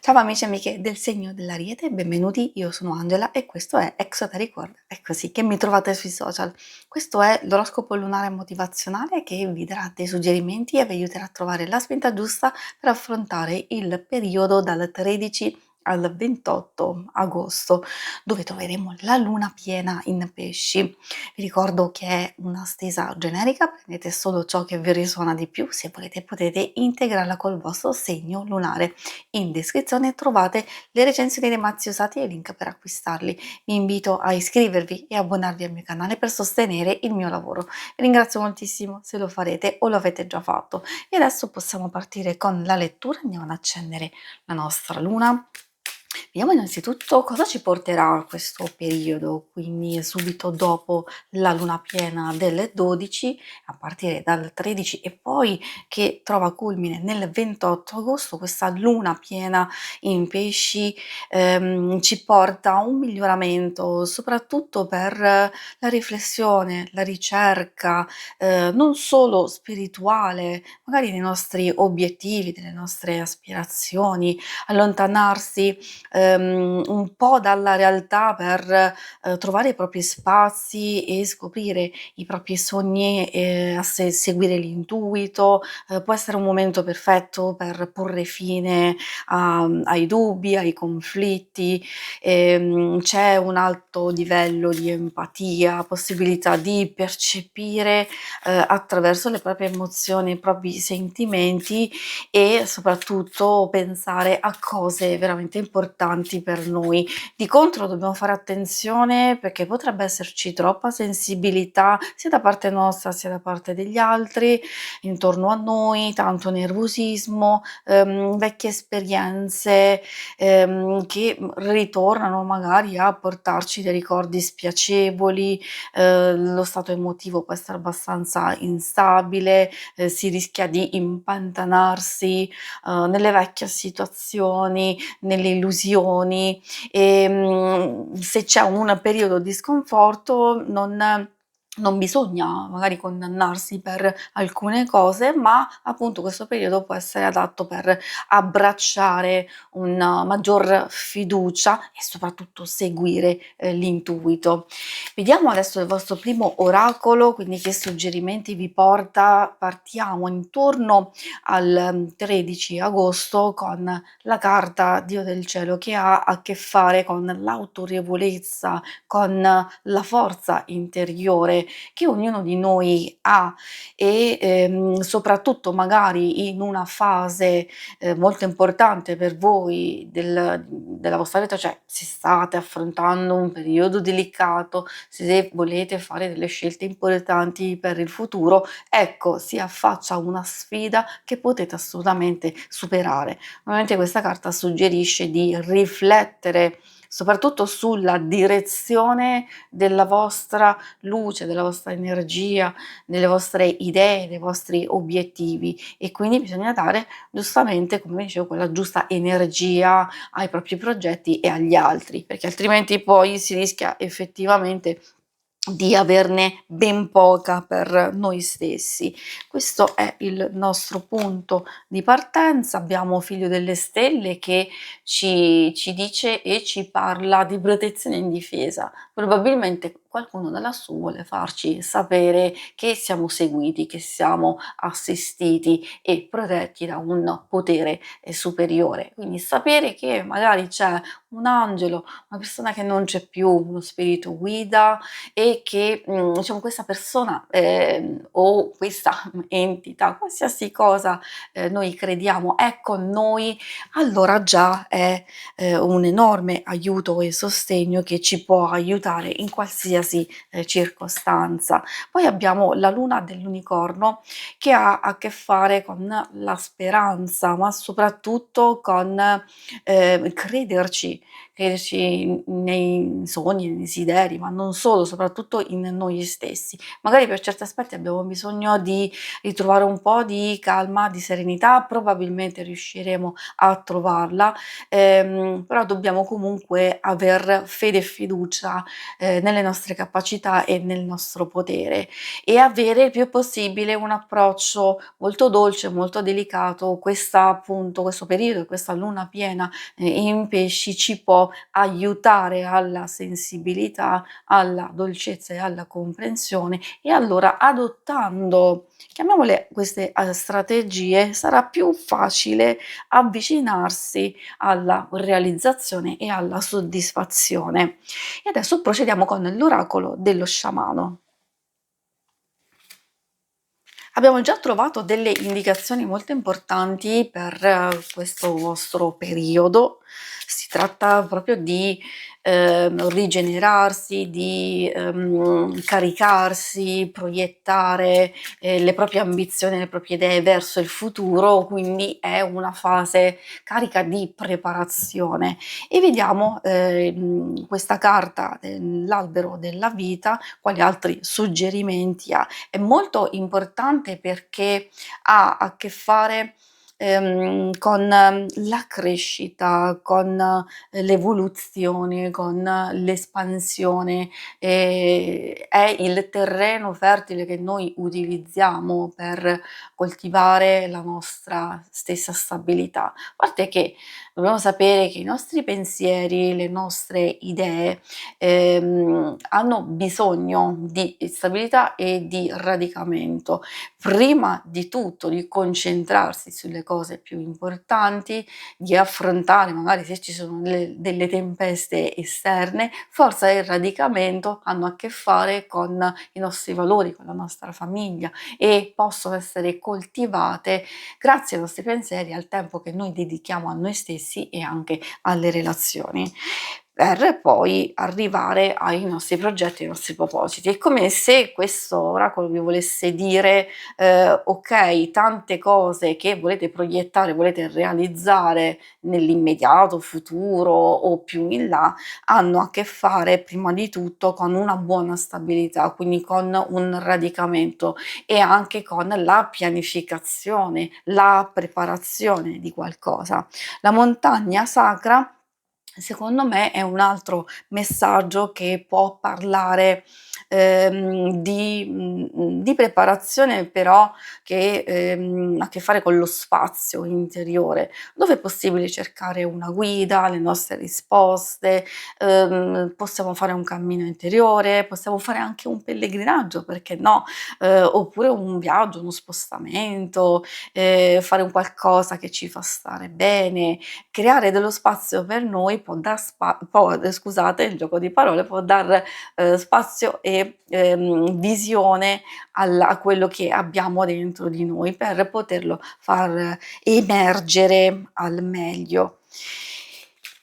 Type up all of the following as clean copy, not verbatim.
Ciao amici e amiche del segno dell'Ariete, benvenuti, io sono Angela e questo è Exoteric World, è così che mi trovate sui social. Questo è l'oroscopo lunare motivazionale che vi darà dei suggerimenti e vi aiuterà a trovare la spinta giusta per affrontare il periodo dal 13 al 28 agosto, dove troveremo la luna piena in pesci. Vi ricordo che è una stesa generica, prendete solo ciò che vi risuona di più, se volete potete integrarla col vostro segno lunare. In descrizione trovate le recensioni dei mazzi usati e i link per acquistarli. Vi invito a iscrivervi e abbonarvi al mio canale per sostenere il mio lavoro. Vi ringrazio moltissimo se lo farete o lo avete già fatto. E adesso possiamo partire con la lettura. Andiamo ad accendere la nostra luna. Vediamo innanzitutto cosa ci porterà questo periodo, quindi subito dopo la luna piena del 12, a partire dal 13 e poi che trova culmine nel 28 agosto, questa luna piena in pesci ci porta a un miglioramento, soprattutto per la riflessione, la ricerca, non solo spirituale, magari dei nostri obiettivi, delle nostre aspirazioni, allontanarsi un po' dalla realtà per trovare i propri spazi e scoprire i propri sogni e seguire l'intuito. Può essere un momento perfetto per porre fine ai dubbi, ai conflitti. C'è un alto livello di empatia, possibilità di percepire attraverso le proprie emozioni, i propri sentimenti e soprattutto pensare a cose veramente importanti per noi. Di contro dobbiamo fare attenzione perché potrebbe esserci troppa sensibilità sia da parte nostra sia da parte degli altri intorno a noi, tanto nervosismo, vecchie esperienze che ritornano magari a portarci dei ricordi spiacevoli, lo stato emotivo può essere abbastanza instabile, si rischia di impantanarsi, nelle vecchie situazioni, nelle illusioni, se c'è un periodo di sconforto non bisogna magari condannarsi per alcune cose, ma appunto questo periodo può essere adatto per abbracciare una maggior fiducia e soprattutto seguire, l'intuito. Vediamo adesso il vostro primo oracolo, quindi che suggerimenti vi porta. Partiamo intorno al 13 agosto con la carta Dio del cielo che ha a che fare con l'autorevolezza, con la forza interiore che ognuno di noi ha e soprattutto magari in una fase molto importante per voi della vostra vita, cioè se state affrontando un periodo delicato, se volete fare delle scelte importanti per il futuro, ecco, si affaccia una sfida che potete assolutamente superare. Ovviamente questa carta suggerisce di riflettere soprattutto sulla direzione della vostra luce, della vostra energia, delle vostre idee, dei vostri obiettivi e quindi bisogna dare giustamente, come dicevo, quella giusta energia ai propri progetti e agli altri, perché altrimenti poi si rischia effettivamente di averne ben poca per noi stessi. Questo è il nostro punto di partenza. Abbiamo Figlio delle Stelle che ci dice e ci parla di protezione in difesa. Probabilmente qualcuno da lassù vuole farci sapere che siamo seguiti, che siamo assistiti e protetti da un potere superiore. Quindi sapere che magari c'è un angelo, una persona che non c'è più, uno spirito guida e che, diciamo questa persona, o questa entità, qualsiasi cosa, noi crediamo è con noi, allora già è, un enorme aiuto e sostegno che ci può aiutare in qualsiasi, circostanza. Poi abbiamo la luna dell'unicorno che ha a che fare con la speranza, ma soprattutto con, crederci, crederci nei sogni, nei desideri, ma non solo, soprattutto in noi stessi. Magari per certi aspetti abbiamo bisogno di ritrovare un po' di calma, di serenità, probabilmente riusciremo a trovarla, però dobbiamo comunque aver fede e fiducia, nelle nostre capacità e nel nostro potere e avere il più possibile un approccio molto dolce, molto delicato. Questa appunto questo periodo, questa luna piena, in pesci ci può aiutare alla sensibilità, alla dolcezza e alla comprensione e allora adottando, chiamiamole queste, strategie, sarà più facile avvicinarsi alla realizzazione e alla soddisfazione. E adesso procediamo con l'oracolo dello sciamano. Abbiamo già trovato delle indicazioni molto importanti per questo vostro periodo. Si tratta proprio di rigenerarsi, di caricarsi, proiettare le proprie ambizioni, le proprie idee verso il futuro, quindi è una fase carica di preparazione. E vediamo questa carta dell'albero della vita, quali altri suggerimenti ha. È molto importante perché ha a che fare, con la crescita, con l'evoluzione, con l'espansione, è il terreno fertile che noi utilizziamo per coltivare la nostra stessa stabilità. A parte che dobbiamo sapere che i nostri pensieri, le nostre idee, hanno bisogno di stabilità e di radicamento. Prima di tutto di concentrarsi sulle cose più importanti, di affrontare magari se ci sono delle tempeste esterne, forza e radicamento hanno a che fare con i nostri valori, con la nostra famiglia e possono essere coltivate grazie ai nostri pensieri, al tempo che noi dedichiamo a noi stessi e anche alle relazioni, per poi arrivare ai nostri progetti, ai nostri propositi. È come se questo oracolo vi volesse dire, okay, tante cose che volete proiettare, volete realizzare nell'immediato futuro o più in là, hanno a che fare prima di tutto con una buona stabilità, quindi con un radicamento e anche con la pianificazione, la preparazione di qualcosa. La montagna sacra, secondo me, è un altro messaggio che può parlare, di preparazione però che, ha a che fare con lo spazio interiore, dove è possibile cercare una guida, le nostre risposte, possiamo fare un cammino interiore, possiamo fare anche un pellegrinaggio, perché no, oppure un viaggio, uno spostamento, fare un qualcosa che ci fa stare bene, creare dello spazio per noi scusate il gioco di parole, può dar, spazio e, visione a quello che abbiamo dentro di noi per poterlo far emergere al meglio.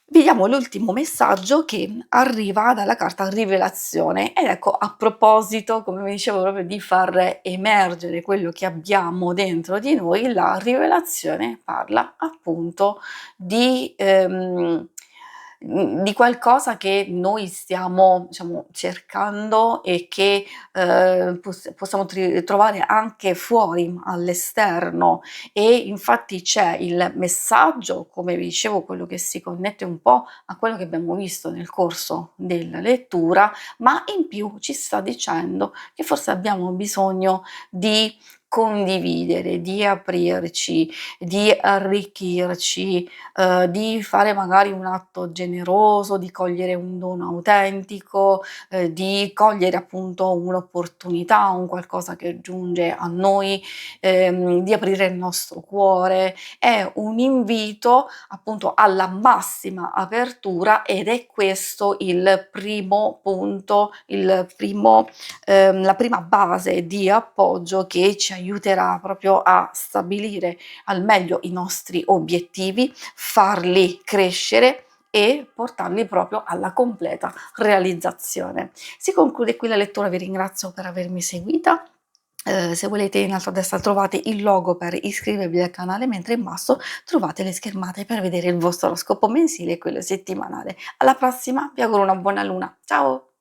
Vediamo l'ultimo messaggio che arriva dalla carta Rivelazione ed ecco, a proposito, come vi dicevo, proprio di far emergere quello che abbiamo dentro di noi, la Rivelazione parla appunto di di qualcosa che noi stiamo, diciamo, cercando e che, possiamo trovare anche fuori, all'esterno. E infatti c'è il messaggio, come vi dicevo, quello che si connette un po' a quello che abbiamo visto nel corso della lettura, ma in più ci sta dicendo che forse abbiamo bisogno di condividere, di aprirci, di arricchirci, di fare magari un atto generoso, di cogliere un dono autentico, di cogliere appunto un'opportunità, un qualcosa che giunge a noi, di aprire il nostro cuore. È un invito appunto alla massima apertura ed è questo il primo punto, il primo la prima base di appoggio che ci aiuterà proprio a stabilire al meglio i nostri obiettivi, farli crescere e portarli proprio alla completa realizzazione. Si conclude qui la lettura, vi ringrazio per avermi seguita Se volete in alto a destra trovate il logo per iscrivervi al canale, mentre in basso trovate le schermate per vedere il vostro oroscopo mensile e quello settimanale. Alla prossima, vi auguro una buona luna. Ciao!